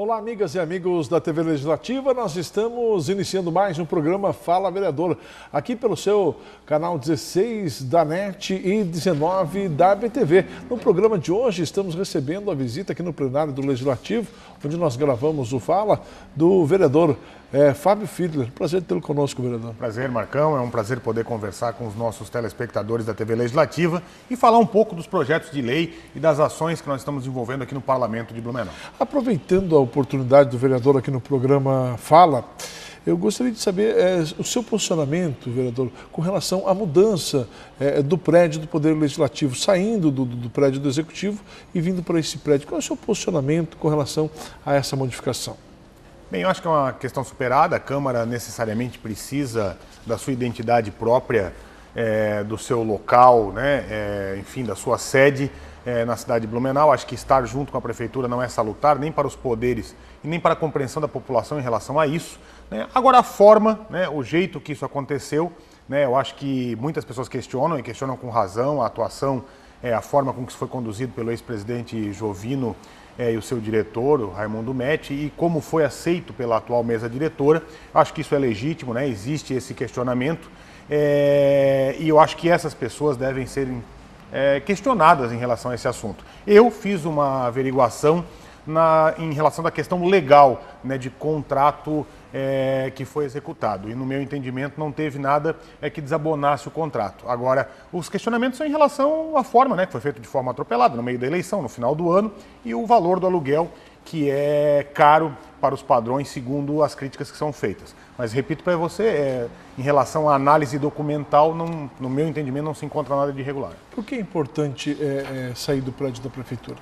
Olá, amigas e amigos da TV Legislativa, nós estamos iniciando mais um programa Fala Vereador, aqui pelo seu canal 16 da NET e 19 da BTV. No programa de hoje estamos recebendo a visita aqui no plenário do Legislativo, onde nós gravamos o Fala, do vereador Fábio Fiedler. Prazer tê-lo conosco, vereador. Prazer, Marcão. É um prazer poder conversar com os nossos telespectadores da TV Legislativa e falar um pouco dos projetos de lei e das ações que nós estamos desenvolvendo aqui no Parlamento de Blumenau. Aproveitando a oportunidade do vereador aqui no programa Fala, eu gostaria de saber o seu posicionamento, vereador, com relação à mudança do prédio do Poder Legislativo, saindo do prédio do Executivo e vindo para esse prédio. Qual é o seu posicionamento com relação a essa modificação? Bem, eu acho que é uma questão superada. A Câmara necessariamente precisa da sua identidade própria, do seu local, né? Enfim, da sua sede na cidade de Blumenau. Acho que estar junto com a Prefeitura não é salutar, nem para os poderes e nem para a compreensão da população em relação a isso, né? Agora, a forma, né, o jeito que isso aconteceu, né, eu acho que muitas pessoas questionam, e questionam com razão, a atuação, a forma com que isso foi conduzido pelo ex-presidente Jovino e o seu diretor, o Raimundo Metti, e como foi aceito pela atual mesa diretora. Acho que isso é legítimo, né? Existe esse questionamento, e eu acho que essas pessoas devem ser questionadas em relação a esse assunto. Eu fiz uma averiguação em relação da questão legal, né, de contrato que foi executado, e no meu entendimento não teve nada que desabonasse o contrato. Agora, os questionamentos são em relação à forma, né, que foi feito de forma atropelada, no meio da eleição, no final do ano, e o valor do aluguel, que é caro para os padrões, segundo as críticas que são feitas. Mas repito para você, em relação à análise documental, no meu entendimento não se encontra nada de irregular. Por que é importante sair do prédio da Prefeitura?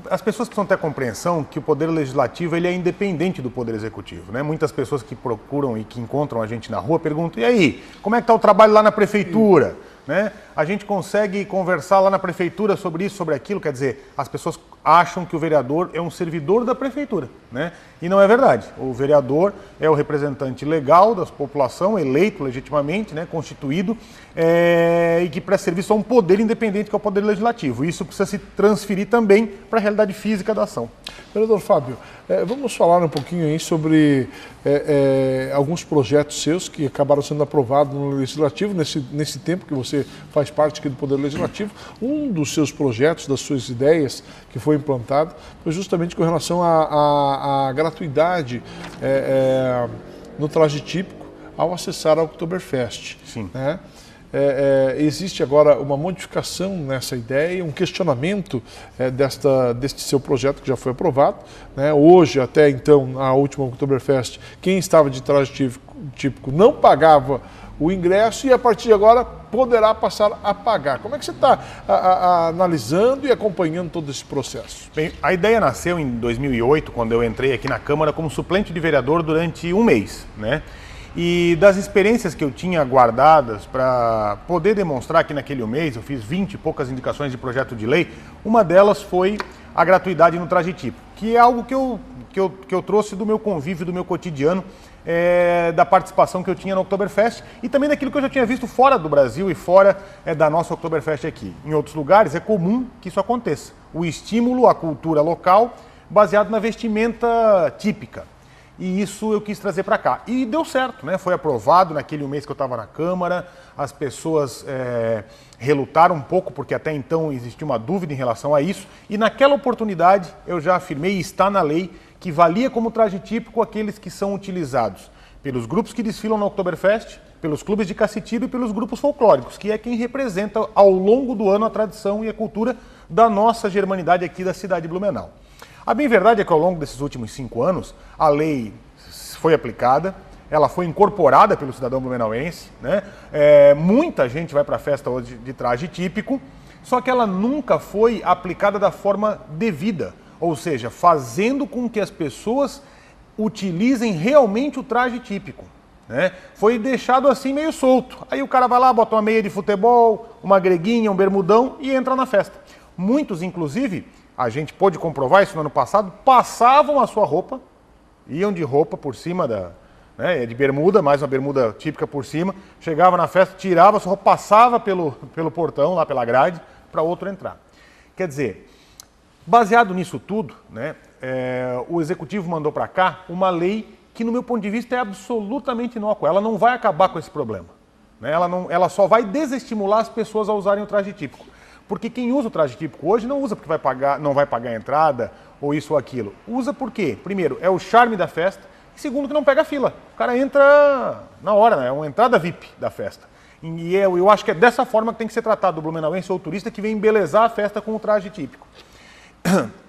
As pessoas precisam ter a compreensão que o Poder Legislativo ele é independente do Poder Executivo, né? Muitas pessoas que procuram e que encontram a gente na rua perguntam: e aí, como é que está o trabalho lá na Prefeitura? Né? A gente consegue conversar lá na Prefeitura sobre isso, sobre aquilo? Quer dizer, as pessoas acham que o vereador é um servidor da Prefeitura, né? E não é verdade. O vereador é o representante legal da população, eleito legitimamente, né, constituído, e que presta serviço a um poder independente que é o Poder Legislativo. Isso precisa se transferir também para a realidade física da ação. Vereador Fábio, vamos falar um pouquinho aí sobre alguns projetos seus que acabaram sendo aprovados no Legislativo, nesse tempo que você faz parte aqui do Poder Legislativo. Um dos seus projetos, das suas ideias, que foi implantado, foi justamente com relação à gratuidade no traje típico ao acessar a Oktoberfest. Sim. Né? Existe agora uma modificação nessa ideia, um questionamento deste seu projeto que já foi aprovado, né? Hoje, até então, a última Oktoberfest, quem estava de traje típico não pagava o ingresso e a partir de agora poderá passar a pagar. Como é que você está analisando e acompanhando todo esse processo? Bem, a ideia nasceu em 2008, quando eu entrei aqui na Câmara como suplente de vereador durante um mês, né? E das experiências que eu tinha guardadas para poder demonstrar que naquele mês eu fiz 20 e poucas indicações de projeto de lei, uma delas foi a gratuidade no traje típico, que é algo que eu trouxe do meu convívio, do meu cotidiano, da participação que eu tinha no Oktoberfest e também daquilo que eu já tinha visto fora do Brasil e fora da nossa Oktoberfest aqui. Em outros lugares é comum que isso aconteça. O estímulo à cultura local baseado na vestimenta típica. E isso eu quis trazer para cá. E deu certo, né? Foi aprovado naquele mês que eu estava na Câmara, as pessoas relutaram um pouco, porque até então existia uma dúvida em relação a isso, e naquela oportunidade eu já afirmei, e está na lei, que valia como traje típico aqueles que são utilizados pelos grupos que desfilam no Oktoberfest, pelos clubes de cassitiba e pelos grupos folclóricos, que é quem representa ao longo do ano a tradição e a cultura da nossa germanidade aqui da cidade de Blumenau. A bem verdade é que ao longo desses últimos 5 anos, a lei foi aplicada, ela foi incorporada pelo cidadão blumenauense, né? Muita gente vai para a festa hoje de traje típico, só que ela nunca foi aplicada da forma devida, ou seja, fazendo com que as pessoas utilizem realmente o traje típico, né? Foi deixado assim meio solto. Aí o cara vai lá, bota uma meia de futebol, uma greguinha, um bermudão e entra na festa. Muitos, inclusive, a gente pôde comprovar isso no ano passado, passavam a sua roupa, iam de roupa por cima de bermuda, mais uma bermuda típica por cima, chegava na festa, tirava a sua roupa, passava pelo portão, lá pela grade, para outro entrar. Quer dizer, baseado nisso tudo, né, o Executivo mandou para cá uma lei que, no meu ponto de vista, é absolutamente inócua. Ela não vai acabar com esse problema, né? Ela só vai desestimular as pessoas a usarem o traje típico. Porque quem usa o traje típico hoje não usa porque não vai pagar a entrada ou isso ou aquilo. Usa por quê? Primeiro, é o charme da festa. E segundo, que não pega fila. O cara entra na hora, né? É uma entrada VIP da festa. E eu acho que é dessa forma que tem que ser tratado o blumenauense ou o turista que vem embelezar a festa com o traje típico.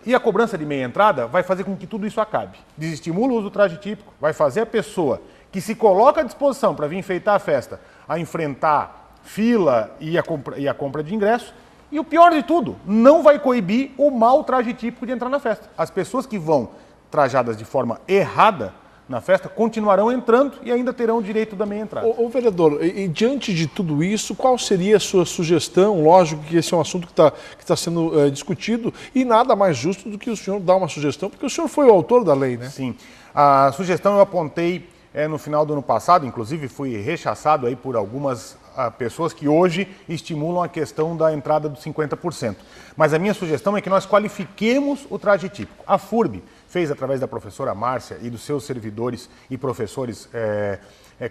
E a cobrança de meia entrada vai fazer com que tudo isso acabe. Desestimula o uso do traje típico, vai fazer a pessoa que se coloca à disposição para vir enfeitar a festa a enfrentar fila e a compra de ingresso. E o pior de tudo, não vai coibir o mau traje típico de entrar na festa. As pessoas que vão trajadas de forma errada na festa continuarão entrando e ainda terão o direito da meia entrada. Ô vereador, e diante de tudo isso, qual seria a sua sugestão? Lógico que esse é um assunto que está sendo discutido e nada mais justo do que o senhor dar uma sugestão, porque o senhor foi o autor da lei, né? Sim. A sugestão eu apontei no final do ano passado, inclusive fui rechaçado aí por algumas pessoas que hoje estimulam a questão da entrada dos 50%. Mas a minha sugestão é que nós qualifiquemos o traje típico. A FURB fez, através da professora Márcia e dos seus servidores e professores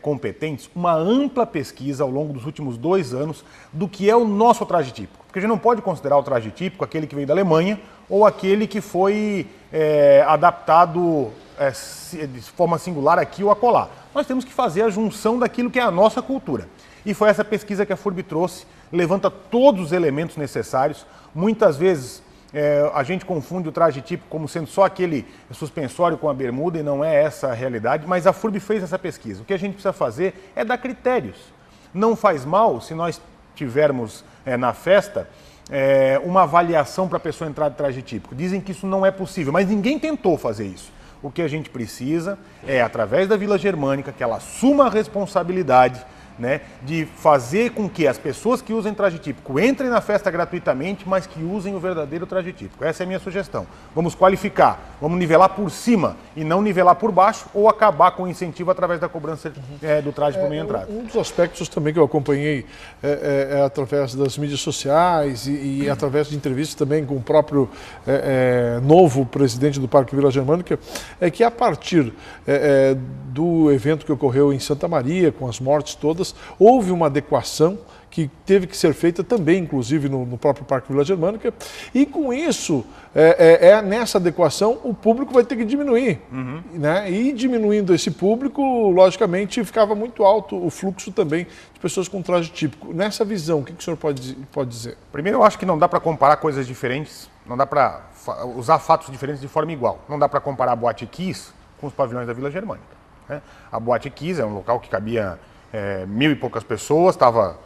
competentes, uma ampla pesquisa ao longo dos últimos 2 anos do que é o nosso traje típico. Porque a gente não pode considerar o traje típico aquele que veio da Alemanha ou aquele que foi adaptado de forma singular aqui ou acolá. Nós temos que fazer a junção daquilo que é a nossa cultura. E foi essa pesquisa que a FURB trouxe, levanta todos os elementos necessários. Muitas vezes a gente confunde o traje típico como sendo só aquele suspensório com a bermuda e não é essa a realidade, mas a FURB fez essa pesquisa. O que a gente precisa fazer é dar critérios. Não faz mal se nós tivermos na festa uma avaliação para a pessoa entrar de traje típico. Dizem que isso não é possível, mas ninguém tentou fazer isso. O que a gente precisa é, através da Vila Germânica, que ela assuma a responsabilidade, né, de fazer com que as pessoas que usem traje típico entrem na festa gratuitamente, mas que usem o verdadeiro traje típico. Essa é a minha sugestão. Vamos qualificar, vamos nivelar por cima e não nivelar por baixo ou acabar com o incentivo através da cobrança do traje por meia entrada. Um dos aspectos também que eu acompanhei através das mídias sociais e através de entrevistas também com o próprio novo presidente do Parque Vila Germânica, é que a partir do evento que ocorreu em Santa Maria, com as mortes todas, houve uma adequação que teve que ser feita também, inclusive, no próprio Parque Vila Germânica, e com isso, nessa adequação, o público vai ter que diminuir, né? E diminuindo esse público, logicamente, ficava muito alto o fluxo também de pessoas com traje típico. Nessa visão, o que o senhor pode dizer? Primeiro, eu acho que não dá para comparar coisas diferentes, não dá para usar fatos diferentes de forma igual. Não dá para comparar a Boate Kiss com os pavilhões da Vila Germânica, né? A Boate Kiss é um local que cabia 1.000 e poucas pessoas, estava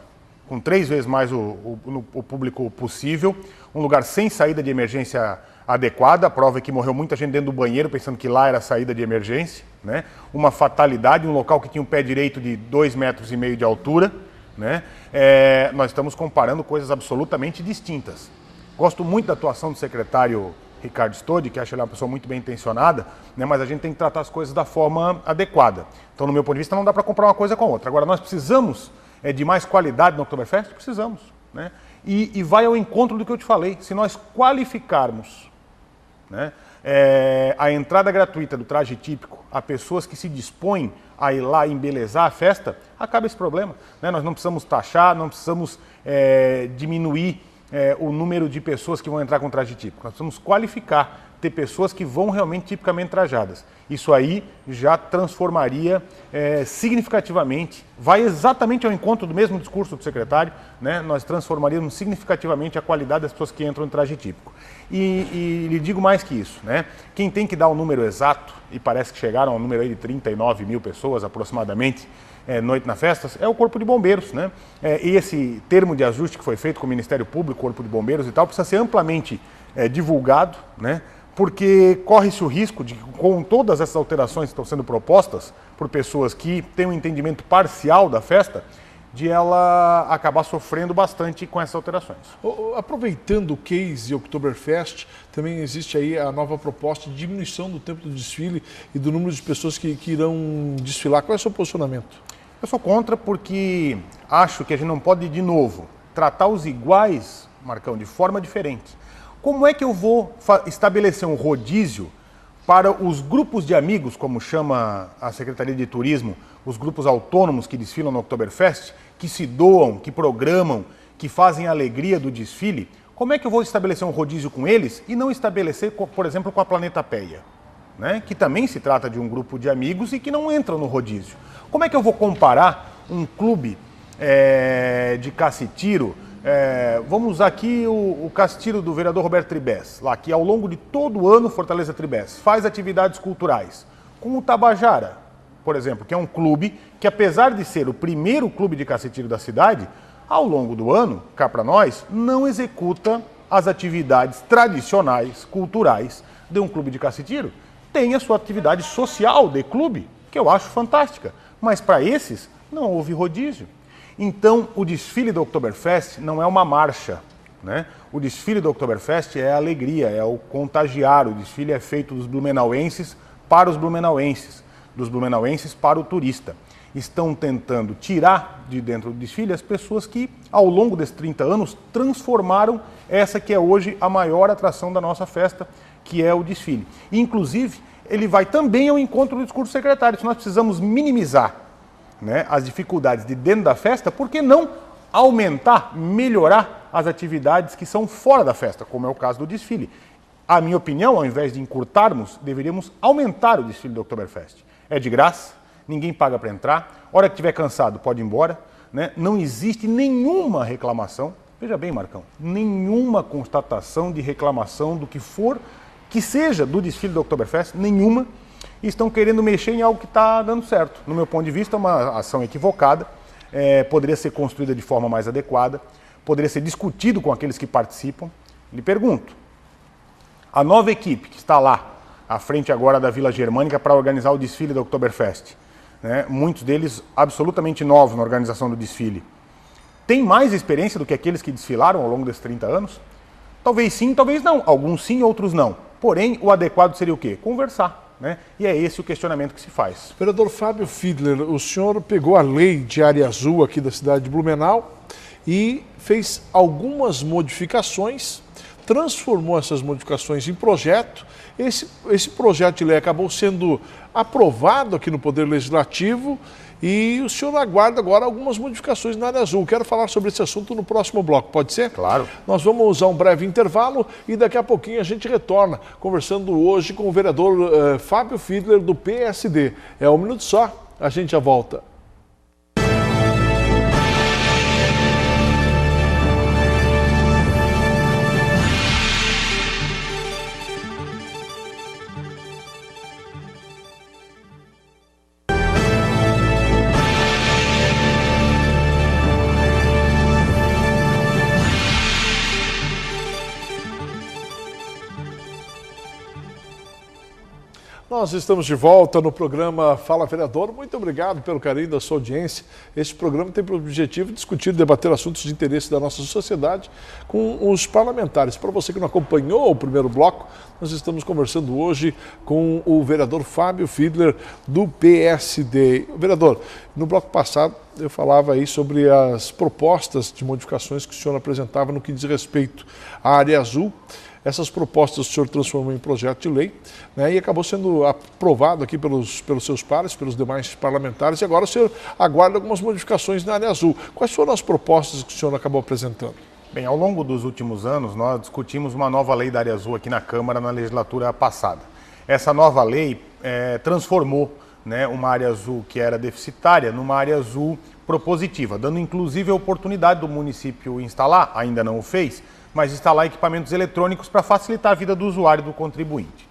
com 3 vezes mais o público possível, um lugar sem saída de emergência adequada, a prova é que morreu muita gente dentro do banheiro pensando que lá era a saída de emergência, né? Uma fatalidade, um local que tinha um pé direito de 2,5 metros de altura, né? Nós estamos comparando coisas absolutamente distintas. Gosto muito da atuação do secretário Ricardo Stodi, que acho ele uma pessoa muito bem intencionada, né, mas a gente tem que tratar as coisas da forma adequada. Então, no meu ponto de vista, não dá para comparar uma coisa com a outra. Agora, nós precisamos de mais qualidade no Oktoberfest? Precisamos, né? E vai ao encontro do que eu te falei. Se nós qualificarmos, né, a entrada gratuita do traje típico a pessoas que se dispõem a ir lá embelezar a festa, acaba esse problema, né? Nós não precisamos taxar, não precisamos diminuir o número de pessoas que vão entrar com traje típico. Nós precisamos qualificar, ter pessoas que vão realmente tipicamente trajadas. Isso aí já transformaria significativamente, vai exatamente ao encontro do mesmo discurso do secretário, né? Nós transformaríamos significativamente a qualidade das pessoas que entram em traje típico. E lhe digo mais que isso, né? Quem tem que dar o número exato, e parece que chegaram ao número aí de 39 mil pessoas aproximadamente, noite na festa, é o Corpo de Bombeiros, né? E esse termo de ajuste que foi feito com o Ministério Público, Corpo de Bombeiros e tal, precisa ser amplamente divulgado, né? Porque corre-se o risco de, com todas essas alterações que estão sendo propostas por pessoas que têm um entendimento parcial da festa, de ela acabar sofrendo bastante com essas alterações. Aproveitando o case Oktoberfest, também existe aí a nova proposta de diminuição do tempo do desfile e do número de pessoas que irão desfilar. Qual é o seu posicionamento? Eu sou contra porque acho que a gente não pode, de novo, tratar os iguais, Marcão, de forma diferente. Como é que eu vou estabelecer um rodízio para os grupos de amigos, como chama a Secretaria de Turismo, os grupos autônomos que desfilam no Oktoberfest, que se doam, que programam, que fazem a alegria do desfile, como é que eu vou estabelecer um rodízio com eles e não estabelecer, por exemplo, com a Planeta Péia, né? Que também se trata de um grupo de amigos e que não entram no rodízio. Como é que eu vou comparar um clube de cassitiro? Vamos usar aqui o cassitiro do vereador Roberto Tribes, lá que ao longo de todo o ano Fortaleza Tribes faz atividades culturais, com o Tabajara, por exemplo, que é um clube que, apesar de ser o primeiro clube de cassitiro da cidade, ao longo do ano, cá para nós, não executa as atividades tradicionais, culturais de um clube de cassitiro. Tem a sua atividade social de clube, que eu acho fantástica, mas para esses não houve rodízio. Então, o desfile do Oktoberfest não é uma marcha, né? O desfile do Oktoberfest é a alegria, é o contagiar. O desfile é feito dos blumenauenses para os blumenauenses, dos blumenauenses para o turista. Estão tentando tirar de dentro do desfile as pessoas que, ao longo desses 30 anos, transformaram essa que é hoje a maior atração da nossa festa, que é o desfile. E, inclusive, ele vai também ao encontro do discurso secretário. Se nós precisamos minimizar, né, as dificuldades de dentro da festa, por que não aumentar, melhorar as atividades que são fora da festa, como é o caso do desfile? A minha opinião, ao invés de encurtarmos, deveríamos aumentar o desfile do Oktoberfest. É de graça, ninguém paga para entrar, hora que estiver cansado pode ir embora, né? Não existe nenhuma reclamação, veja bem, Marcão, nenhuma constatação de reclamação do que for, que seja do desfile do Oktoberfest, nenhuma. E estão querendo mexer em algo que está dando certo. No meu ponto de vista, é uma ação equivocada, poderia ser construída de forma mais adequada, poderia ser discutido com aqueles que participam. Lhe pergunto, a nova equipe que está lá, à frente agora da Vila Germânica, para organizar o desfile do Oktoberfest, né, muitos deles absolutamente novos na organização do desfile, tem mais experiência do que aqueles que desfilaram ao longo desses 30 anos? Talvez sim, talvez não. Alguns sim, outros não. Porém, o adequado seria o quê? Conversar. Né? E é esse o questionamento que se faz. Vereador Fábio Fiedler, o senhor pegou a lei de área azul aqui da cidade de Blumenau e fez algumas modificações, transformou essas modificações em projeto. Esse projeto de lei acabou sendo aprovado aqui no Poder Legislativo e o senhor aguarda agora algumas modificações na área azul. Quero falar sobre esse assunto no próximo bloco, pode ser? Claro. Nós vamos usar um breve intervalo e daqui a pouquinho a gente retorna, conversando hoje com o vereador Fábio Fiedler, do PSD. É um minuto só, a gente já volta. Nós estamos de volta no programa Fala Vereador. Muito obrigado pelo carinho da sua audiência. Este programa tem por objetivo discutir e debater assuntos de interesse da nossa sociedade com os parlamentares. Para você que não acompanhou o primeiro bloco, nós estamos conversando hoje com o vereador Fábio Fiedler, do PSD. Vereador, no bloco passado eu falava aí sobre as propostas de modificações que o senhor apresentava no que diz respeito à área azul. Essas propostas o senhor transformou em projeto de lei, né, e acabou sendo aprovado aqui pelos seus pares, pelos demais parlamentares, e agora o senhor aguarda algumas modificações na área azul. Quais foram as propostas que o senhor acabou apresentando? Bem, ao longo dos últimos anos, nós discutimos uma nova lei da área azul aqui na Câmara na legislatura passada. Essa nova lei transformou, né, uma área azul que era deficitária numa área azul propositiva, dando inclusive a oportunidade do município instalar, ainda não o fez, mas instalar equipamentos eletrônicos para facilitar a vida do usuário e do contribuinte.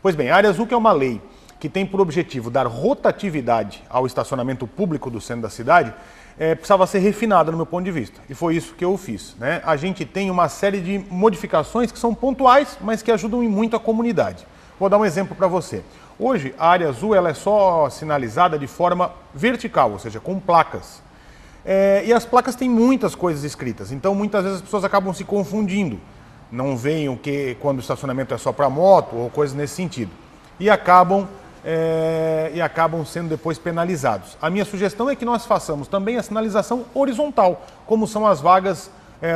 Pois bem, a área azul, que é uma lei que tem por objetivo dar rotatividade ao estacionamento público do centro da cidade, precisava ser refinada no meu ponto de vista. E foi isso que eu fiz, né? A gente tem uma série de modificações que são pontuais, mas que ajudam em muito a comunidade. Vou dar um exemplo para você. Hoje, a área azul ela é só sinalizada de forma vertical, ou seja, com placas. E as placas têm muitas coisas escritas, então muitas vezes as pessoas acabam se confundindo. Não veem o que quando o estacionamento é só para moto ou coisas nesse sentido. E acabam sendo depois penalizados. A minha sugestão é que nós façamos também a sinalização horizontal, como são as vagas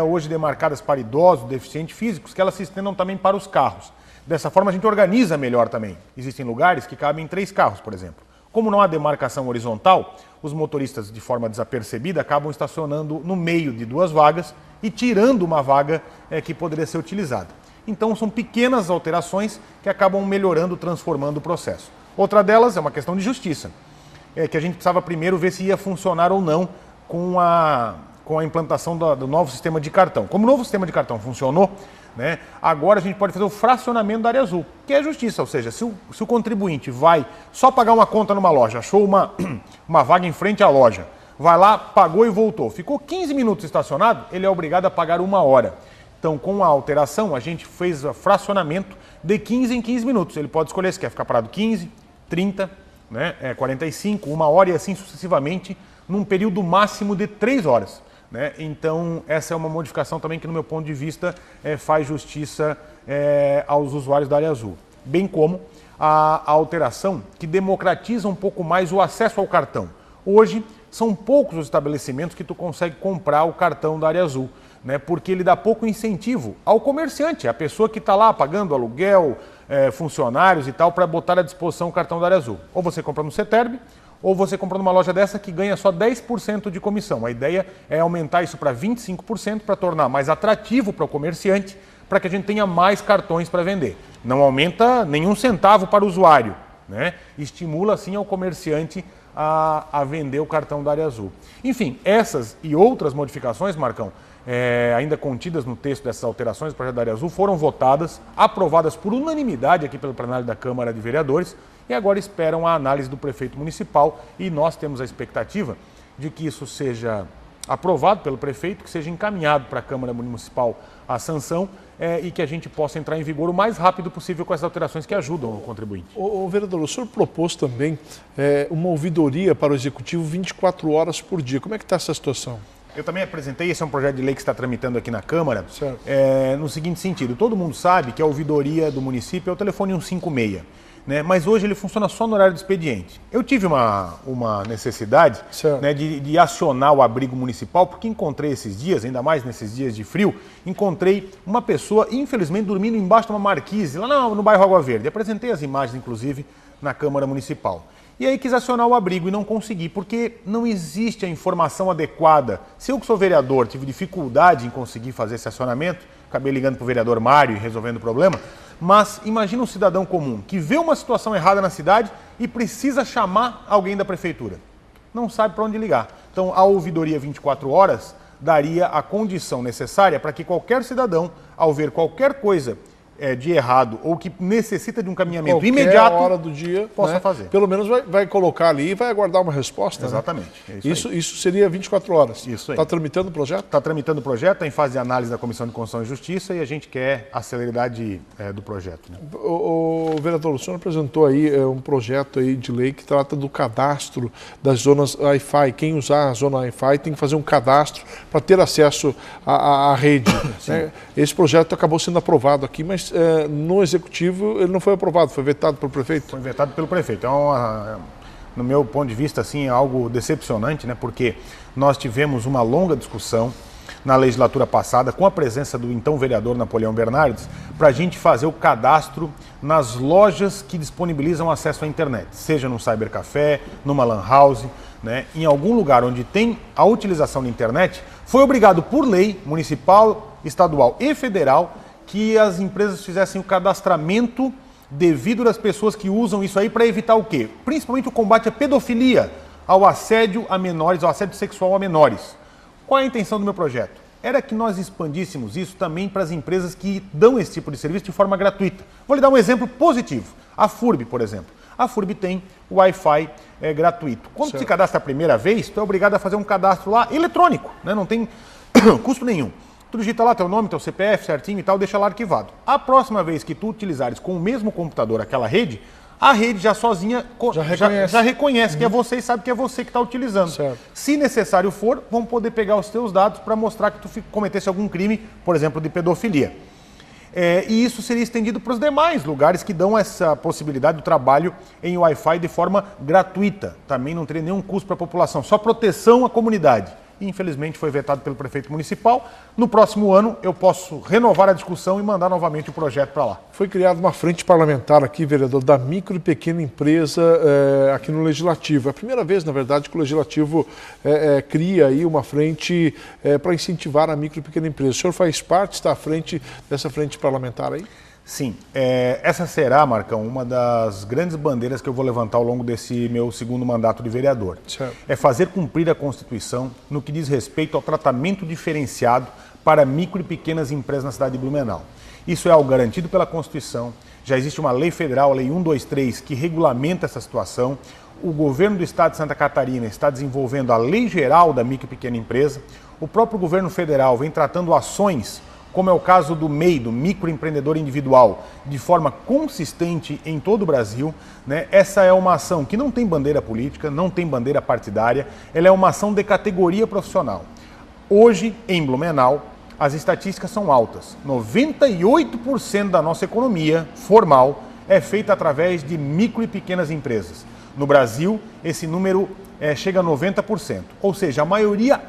hoje demarcadas para idosos, deficientes físicos, que elas se estendam também para os carros. Dessa forma a gente organiza melhor também. Existem lugares que cabem 3 carros, por exemplo. Como não há demarcação horizontal, os motoristas, de forma desapercebida, acabam estacionando no meio de 2 vagas e tirando uma vaga que poderia ser utilizada. Então são pequenas alterações que acabam melhorando, transformando o processo. Outra delas é uma questão de justiça, que a gente precisava primeiro ver se ia funcionar ou não com a implantação do novo sistema de cartão. Como o novo sistema de cartão funcionou, né, agora a gente pode fazer o fracionamento da área azul, que é justiça, ou seja, se o contribuinte vai só pagar uma conta numa loja, achou uma vaga em frente à loja, vai lá, pagou e voltou, ficou 15 minutos estacionado, ele é obrigado a pagar 1 hora. Então, com a alteração, a gente fez o fracionamento de 15 em 15 minutos. Ele pode escolher se quer ficar parado 15, 30, né, 45, 1 hora e assim sucessivamente, num período máximo de 3 horas. Né? Então, essa é uma modificação também que, no meu ponto de vista, faz justiça aos usuários da área azul. Bem como a alteração que democratiza um pouco mais o acesso ao cartão. Hoje, são poucos os estabelecimentos que tu consegue comprar o cartão da área azul, né? Porque ele dá pouco incentivo ao comerciante, a pessoa que está lá pagando aluguel, funcionários e tal, para botar à disposição o cartão da área azul. Ou você compra no CETERB, ou você compra numa loja dessa que ganha só 10% de comissão. A ideia é aumentar isso para 25% para tornar mais atrativo para o comerciante, para que a gente tenha mais cartões para vender. Não aumenta nenhum centavo para o usuário, né? Estimula assim ao comerciante a vender o cartão da área azul. Enfim, essas e outras modificações, Marcão, ainda contidas no texto dessas alterações do projeto da área azul, foram votadas, aprovadas por unanimidade aqui pelo plenário da Câmara de Vereadores e agora esperam a análise do prefeito municipal e nós temos a expectativa de que isso seja aprovado pelo prefeito, que seja encaminhado para a Câmara Municipal a sanção e que a gente possa entrar em vigor o mais rápido possível com essas alterações que ajudam o contribuinte. O vereador, o senhor propôs também uma ouvidoria para o Executivo 24 horas por dia. Como é que está essa situação? Eu também apresentei, esse é um projeto de lei que está tramitando aqui na Câmara, no seguinte sentido, todo mundo sabe que a ouvidoria do município é o telefone 156, né? Mas hoje ele funciona só no horário do expediente. Eu tive uma necessidade, né, de acionar o abrigo municipal, porque encontrei esses dias, ainda mais nesses dias de frio, encontrei uma pessoa, infelizmente, dormindo embaixo de uma marquise, lá no bairro Água Verde. Apresentei as imagens, inclusive, na Câmara Municipal. E aí quis acionar o abrigo e não consegui, porque não existe a informação adequada. Se eu que sou vereador tive dificuldade em conseguir fazer esse acionamento, acabei ligando para o vereador Mário e resolvendo o problema, mas imagina um cidadão comum que vê uma situação errada na cidade e precisa chamar alguém da prefeitura. Não sabe para onde ligar. Então a ouvidoria 24 horas daria a condição necessária para que qualquer cidadão, ao ver qualquer coisa de errado ou que necessita de um caminhamento imediato, hora do dia, possa fazer. Pelo menos vai colocar ali e vai aguardar uma resposta. Exatamente. Né? Isso seria 24 horas. Isso aí. Está tramitando o projeto? Está tramitando o projeto, está em fase de análise da Comissão de Constituição e Justiça e a gente quer a celeridade do projeto. Né? O vereador, o senhor apresentou aí um projeto aí de lei que trata do cadastro das zonas Wi-Fi. Quem usar a zona Wi-Fi tem que fazer um cadastro para ter acesso à rede. Né? Esse projeto acabou sendo aprovado aqui, mas no Executivo ele não foi aprovado, foi vetado pelo prefeito? Foi vetado pelo prefeito. Então, no meu ponto de vista, assim, é algo decepcionante, né? Porque nós tivemos uma longa discussão na legislatura passada com a presença do então vereador Napoleão Bernardes para a gente fazer o cadastro nas lojas que disponibilizam acesso à internet, seja num cybercafé, numa lan house, né? Em algum lugar onde tem a utilização da internet, foi obrigado por lei municipal, estadual e federal que as empresas fizessem o cadastramento devido das pessoas que usam isso aí para evitar o quê? Principalmente o combate à pedofilia, ao assédio a menores, ao assédio sexual a menores. Qual é a intenção do meu projeto? Era que nós expandíssemos isso também para as empresas que dão esse tipo de serviço de forma gratuita. Vou lhe dar um exemplo positivo. A FURB, por exemplo. A FURB tem o Wi-Fi gratuito. Quando se cadastra a primeira vez, tu é obrigado a fazer um cadastro lá eletrônico, né? Não tem custo nenhum. Tu digita lá teu nome, teu CPF certinho e tal, deixa lá arquivado. A próxima vez que tu utilizares com o mesmo computador aquela rede, a rede já sozinha já reconhece que é você e sabe que é você que está utilizando. Certo. Se necessário for, vão poder pegar os teus dados para mostrar que tu cometesse algum crime, por exemplo, de pedofilia. E isso seria estendido para os demais lugares que dão essa possibilidade do trabalho em Wi-Fi de forma gratuita. Também não teria nenhum custo para a população, só proteção à comunidade. e infelizmente foi vetado pelo prefeito municipal. No próximo ano eu posso renovar a discussão e mandar novamente o projeto para lá. Foi criada uma frente parlamentar aqui, vereador, da micro e pequena empresa aqui no Legislativo. É a primeira vez, na verdade, que o Legislativo cria aí uma frente para incentivar a micro e pequena empresa. O senhor faz parte, está à frente dessa frente parlamentar aí? Sim, essa será, Marcão, uma das grandes bandeiras que eu vou levantar ao longo desse meu segundo mandato de vereador. Certo. É fazer cumprir a Constituição no que diz respeito ao tratamento diferenciado para micro e pequenas empresas na cidade de Blumenau. Isso é algo garantido pela Constituição, já existe uma lei federal, a Lei 123, que regulamenta essa situação. O governo do estado de Santa Catarina está desenvolvendo a Lei Geral da Micro e Pequena Empresa. O próprio governo federal vem tratando ações, como é o caso do MEI, do microempreendedor individual, de forma consistente em todo o Brasil, né? Essa é uma ação que não tem bandeira política, não tem bandeira partidária, ela é uma ação de categoria profissional. Hoje, em Blumenau, as estatísticas são altas. 98% da nossa economia formal é feita através de micro e pequenas empresas. No Brasil, esse número chega a 90%, ou seja, a maioria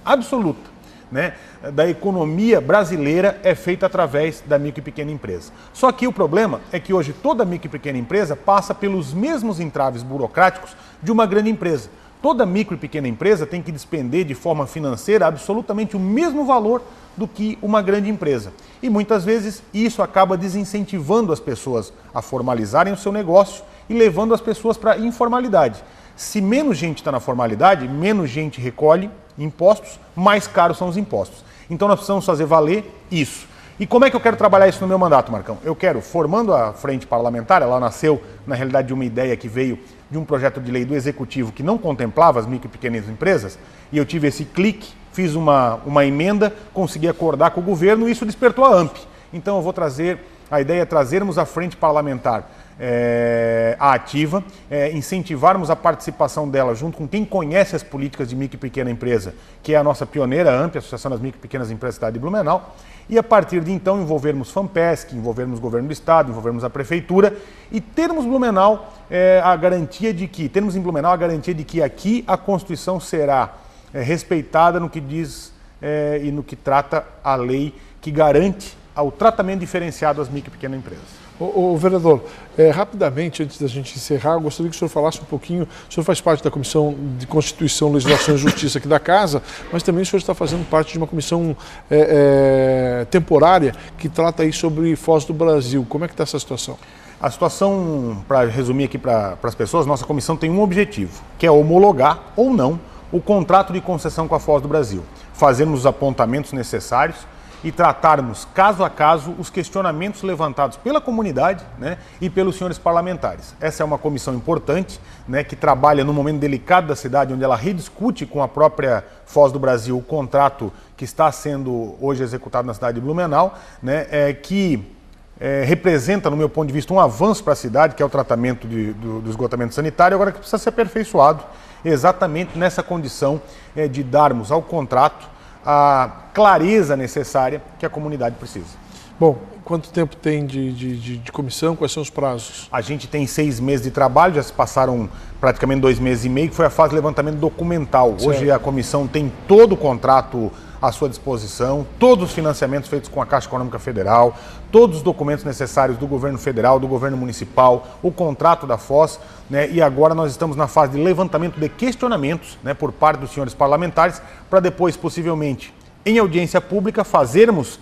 absoluta, né, da economia brasileira é feita através da micro e pequena empresa. Só que o problema é que hoje toda micro e pequena empresa passa pelos mesmos entraves burocráticos de uma grande empresa. Toda micro e pequena empresa tem que despender de forma financeira absolutamente o mesmo valor do que uma grande empresa. E muitas vezes isso acaba desincentivando as pessoas a formalizarem o seu negócio e levando as pessoas para a informalidade. Se menos gente está na formalidade, menos gente recolhe impostos, mais caros são os impostos. Então nós precisamos fazer valer isso. E como é que eu quero trabalhar isso no meu mandato, Marcão? Eu quero, formando a frente parlamentar, ela nasceu, na realidade, de uma ideia que veio de um projeto de lei do Executivo que não contemplava as micro e pequenas empresas, e eu tive esse clique, fiz uma emenda, consegui acordar com o governo e isso despertou a AMP. Então eu vou trazer, a ideia é trazermos a frente parlamentar a ativa, incentivarmos a participação dela junto com quem conhece as políticas de micro e pequena empresa, que é a nossa pioneira, a AMP, a Associação das Micro e Pequenas Empresas da cidade de Blumenau, e a partir de então envolvermos FAMPESC, envolvermos o governo do estado, envolvermos a prefeitura e termos Blumenau a garantia de que, termos em Blumenau a garantia de que aqui a Constituição será respeitada no que diz e no que trata a lei que garante o tratamento diferenciado às micro e pequenas empresas. O vereador, rapidamente, antes da gente encerrar, eu gostaria que o senhor falasse um pouquinho, o senhor faz parte da Comissão de Constituição, Legislação e Justiça aqui da Casa, mas também o senhor está fazendo parte de uma comissão temporária que trata aí sobre Foz do Brasil. Como é que está essa situação? A situação, para resumir aqui para as pessoas, nossa comissão tem um objetivo, que é homologar ou não o contrato de concessão com a Foz do Brasil, fazermos os apontamentos necessários e tratarmos caso a caso os questionamentos levantados pela comunidade, né, e pelos senhores parlamentares. Essa é uma comissão importante, né, que trabalha num momento delicado da cidade, onde ela rediscute com a própria Foz do Brasil o contrato que está sendo hoje executado na cidade de Blumenau, né, que representa, no meu ponto de vista, um avanço para a cidade, que é o tratamento do esgotamento sanitário, agora que precisa ser aperfeiçoado exatamente nessa condição de darmos ao contrato a clareza necessária que a comunidade precisa. Bom, quanto tempo tem de comissão? Quais são os prazos? A gente tem 6 meses de trabalho, já se passaram praticamente 2 meses e meio, que foi a fase de levantamento documental. Certo. Hoje a comissão tem todo o contrato à sua disposição, todos os financiamentos feitos com a Caixa Econômica Federal, todos os documentos necessários do governo federal, do governo municipal, o contrato da Foz, né, e agora nós estamos na fase de levantamento de questionamentos, né, por parte dos senhores parlamentares, para depois, possivelmente, em audiência pública, fazermos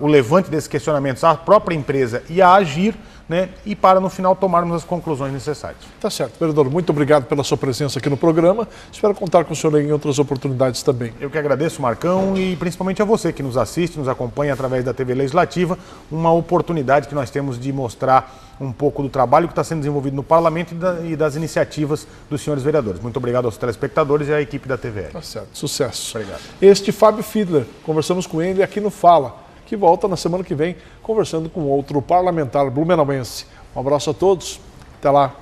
o levante desses questionamentos à própria empresa e a agir, né, e para no final tomarmos as conclusões necessárias. Tá certo. Vereador, muito obrigado pela sua presença aqui no programa. Espero contar com o senhor em outras oportunidades também. Eu que agradeço, Marcão, e principalmente a você que nos assiste, nos acompanha através da TV Legislativa, uma oportunidade que nós temos de mostrar um pouco do trabalho que está sendo desenvolvido no Parlamento e das iniciativas dos senhores vereadores. Muito obrigado aos telespectadores e à equipe da TVL. Tá certo. Sucesso. Obrigado. Este Fábio Fiedler, conversamos com ele aqui no Fala, que volta na semana que vem conversando com outro parlamentar blumenauense. Um abraço a todos. Até lá.